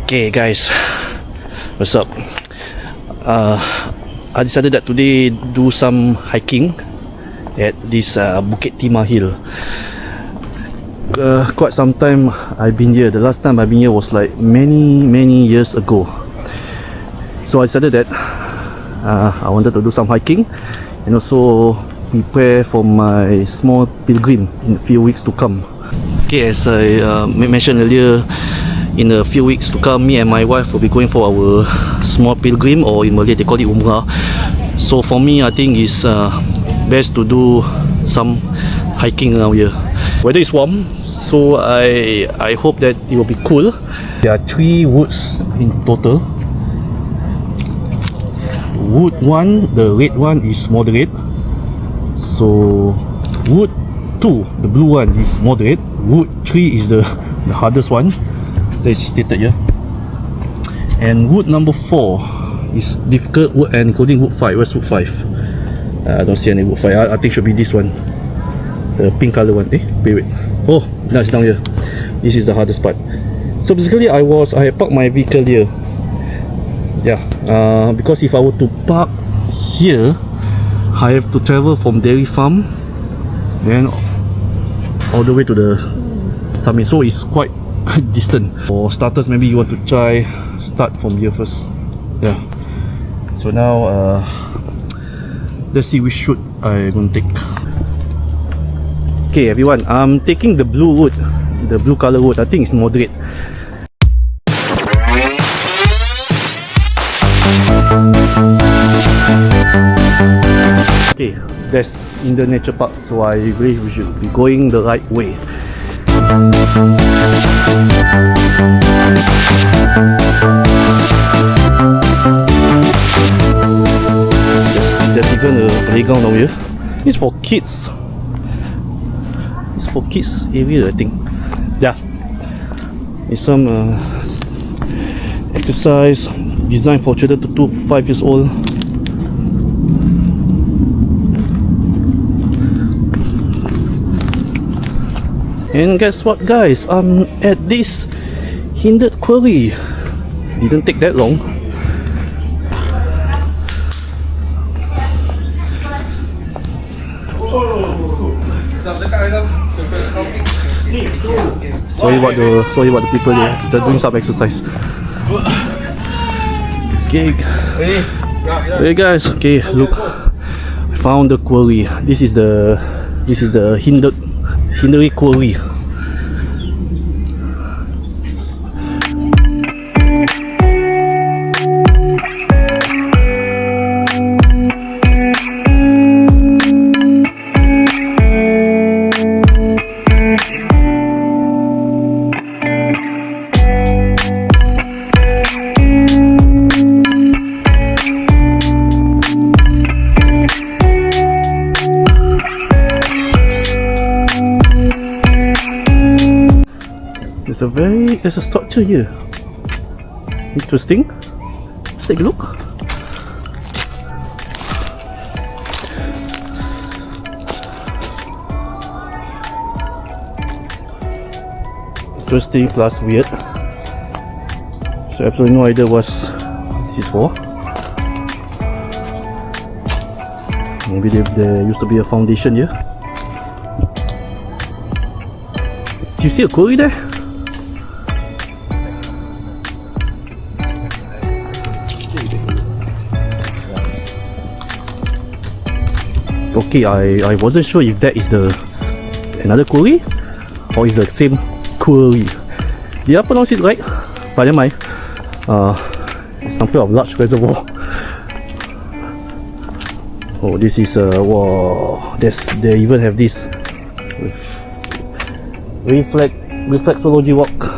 Okay guys, what's up? I decided that today do some hiking at this Bukit Timah hill. Quite some time I've been here. The last time I've been here was like many years ago. So I decided that I wanted to do some hiking and also prepare for my small pilgrim in a few weeks to come. Okay, as I mentioned earlier, in a few weeks to come, me and my wife will be going for our small pilgrim, or in Malay they call it Umrah. So for me, I think it's best to do some hiking around here. Weather is warm, so I hope that it will be cool. There are 3 woods in total. Wood 1, the red one, is moderate. So wood 2, the blue one, is moderate. Wood 3 is the hardest one. That is stated here. And wood number 4 is difficult wood, and including wood 5. Where's wood 5? I don't see any wood 5. I think should be this one, the pink color one. Wait. Oh, no, it's down here. This is the hardest part. So basically I parked my vehicle here. Yeah, because if I were to park here, I have to travel from dairy farm and all the way to the summit, so it's quite distant. For starters, maybe you want to start from here first. Yeah. So now let's see which route I'm gonna take. Okay everyone, I'm taking the blue route, the blue color route. I think it's moderate. Okay, that's in the nature park, so I believe we should be going the right way. There's even a playground down here. It's for kids. It's for kids area, I think. Yeah. It's some exercise designed for children to 2 to 5 years old. And guess what guys, I'm at this hindered quarry. Didn't take that long. Sorry about the people here. They're doing some exercise. Okay. Hey guys, okay, look. I found the quarry. This is the hindery quarry. There's a structure here. Interesting. Let's take a look. Interesting plus weird. So absolutely no idea what this is for. Maybe there used to be a foundation here. Do you see a quarry there? Okay, I wasn't sure if that is another quarry or is the same quarry. Did I pronounce it right? But never mind. It's some kind of large reservoir. Oh, this is wow. They even have this reflexology walk.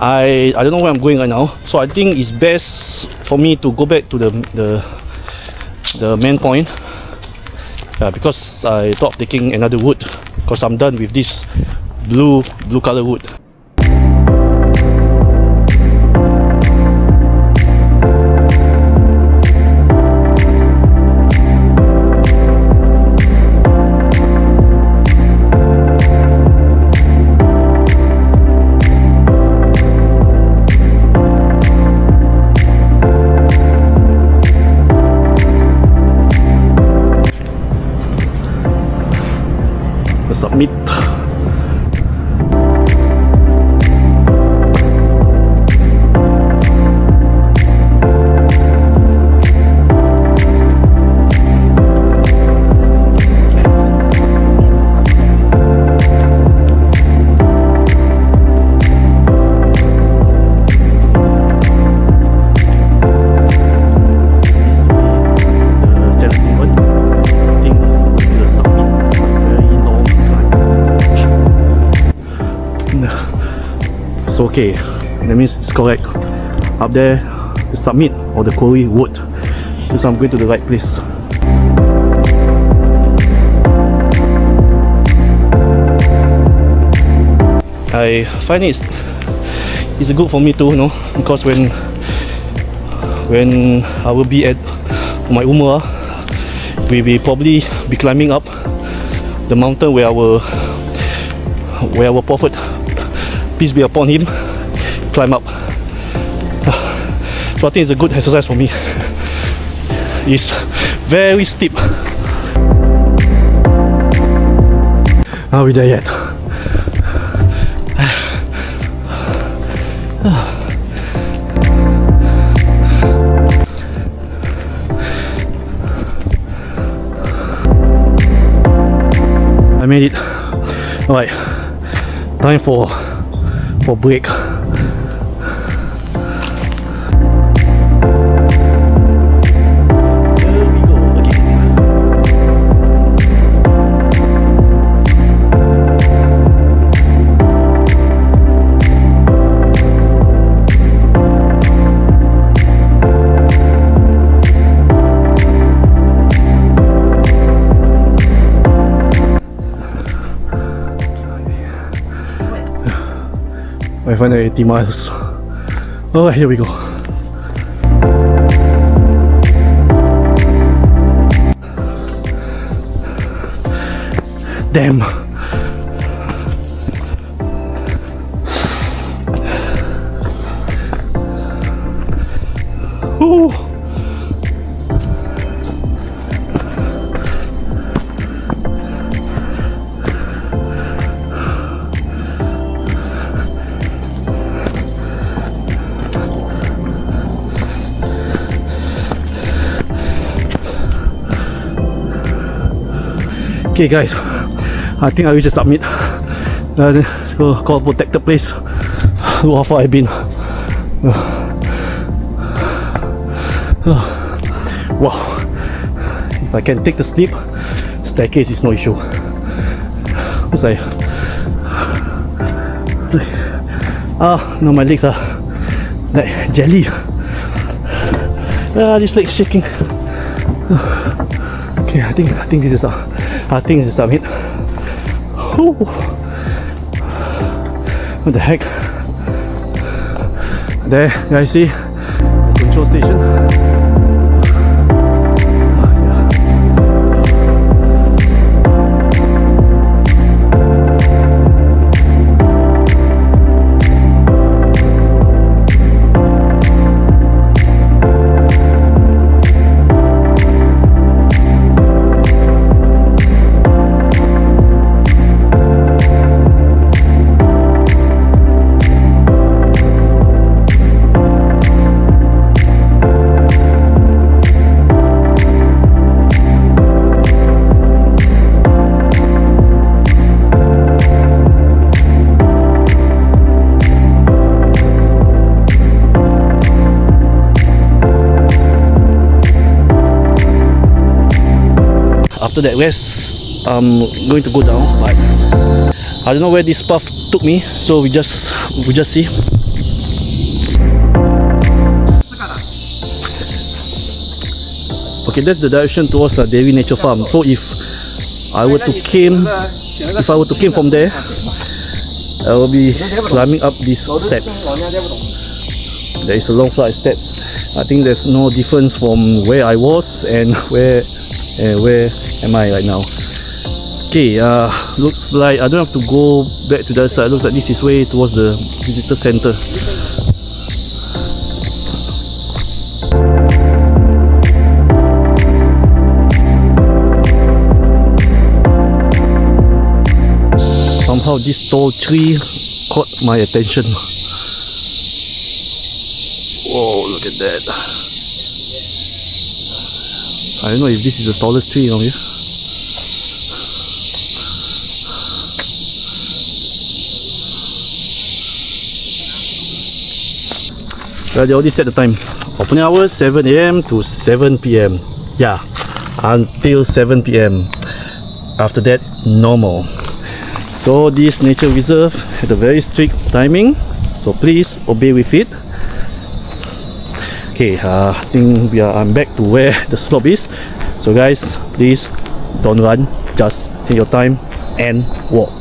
I don't know where I'm going right now, so I think it's best for me to go back to the main point. Because I thought of taking another wood, because I'm done with this blue color wood. Submit. So okay, that means it's correct. Up there, the summit or the quarry wood. So I'm going to the right place. I find it's good for me too, you know, because when I will be at my Umrah, we will probably be climbing up the mountain where our Prophet, peace be upon him, climb up. So I think it's a good exercise for me. It's very steep. Are we there yet? I made it. Alright, time for break. I find 80 miles. Alright, here we go. Damn. Ooh. Okay guys, I think I reached the summit. Let's go call protected place. Look how far I've been. Wow. If I can take the steep staircase, is no issue. It's like, now my legs are like jelly. This leg's shaking. Okay, I think this is the summit. Whew. What the heck? There, guys, see the control station. After that rest, I'm going to go down, but I don't know where this path took me, so we just see. Okay, that's the direction towards Dairy Nature Farm. So if I were to came from there, I will be climbing up these steps. There is a long flight of steps. I think there's no difference from where I was and where am I right now. Okay, looks like I don't have to go back to the other side. Looks like this is way towards the visitor center. Somehow this tall tree caught my attention. Whoa, look at that. I don't know if this is the tallest tree on here. Well, they already set the time. Opening hours 7 AM to 7 PM. Yeah, until 7 PM. After that, normal. So this nature reserve has a very strict timing, so please obey with it. Okay, I think I'm back to where the slope is. So guys, please don't run, just take your time and walk.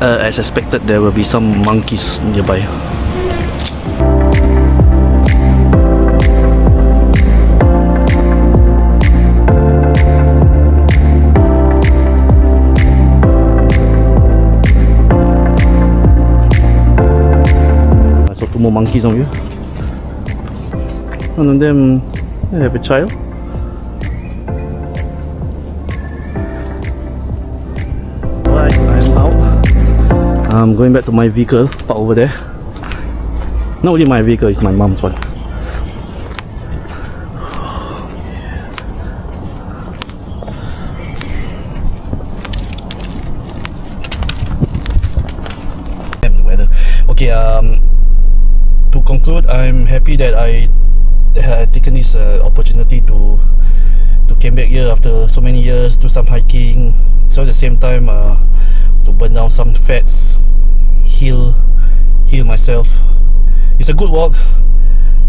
As expected, there will be some monkeys nearby. I saw 2 more monkeys on here. One of them have a child. Alright, I'm out. I'm going back to my vehicle, parked over there. Not really my vehicle, it's my mom's one. Damn the weather. Okay, to conclude, I'm happy that I had taken this opportunity to came back here after so many years, do some hiking. So at the same time, to burn down some fats, heal myself. It's a good walk,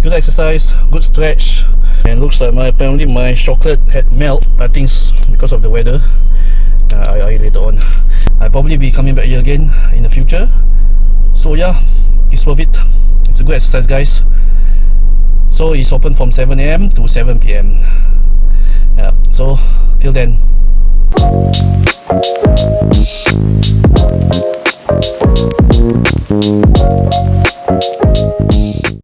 good exercise, good stretch. And looks like apparently my chocolate had melt. I think it's because of the weather. I eat later on. I'll probably be coming back here again in the future. So yeah, it's worth it. It's a good exercise, guys. So it's open from 7 AM to 7 PM. Yeah, so till then,